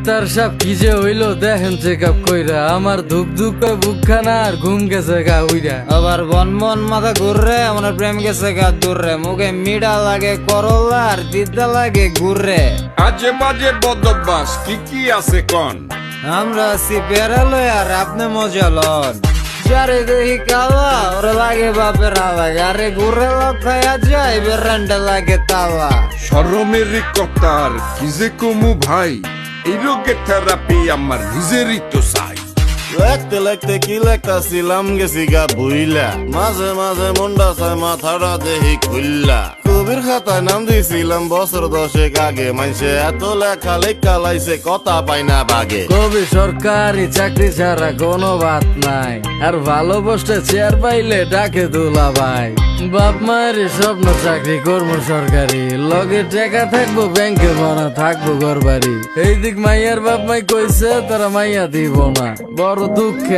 Doctor সাহেব কি যে হইলো দেখেন চেক আপ কইরা, আমার ধুক ধুক করে বুকখানা আর ঘুম গেছে গা উইরা। আবার বন মন মাথা ঘুররে, আমার প্রেম গেছে গা দূররে, মুখে মিডা লাগে করলা আর দিদা লাগে ঘুররে। আজে বাজে বদভ্যাস কি কি আছে কন? আমরা আছি বেড়ালো আর আপনি মজা লন। যারে দেখি কালা ওরে লাগে বাপের আলা, আরে ঘুরে খায়া যায় বেরান্ডা লাগে তালা। শরমের কথার কি যে কমু ভাই, এই রোগের থেরাপি আমার নিজেরই তো চাই। লেখতে লেখতে কি লেখতাছিলাম গেছি গা ভুইলা, মাঝে মাঝে মনটা চায় মাথাটা দেহি খুললা। কবির খাতায় নাম দিয়েছিলাম বছর 10 আগে, মাইসে এত লেখা লেখা লাইছে কথা পাই না বাগে। কবি সরকারি চাকরি ছাড়া কোনো বাত নাই, আর ভালো পোস্টে চেয়ার পাইলে ডাকে দুলা ভাই। বাপ মায়ের স্বপ্ন চাকরি করবো সরকারি, লগে টাকা থাকবো ব্যাংকে ভরা থাকবো ঘর বাড়ি। এই দিক মাইয়ার বাপ মাই কইছে তারা মাইয়া দিব না, বড় দুঃখে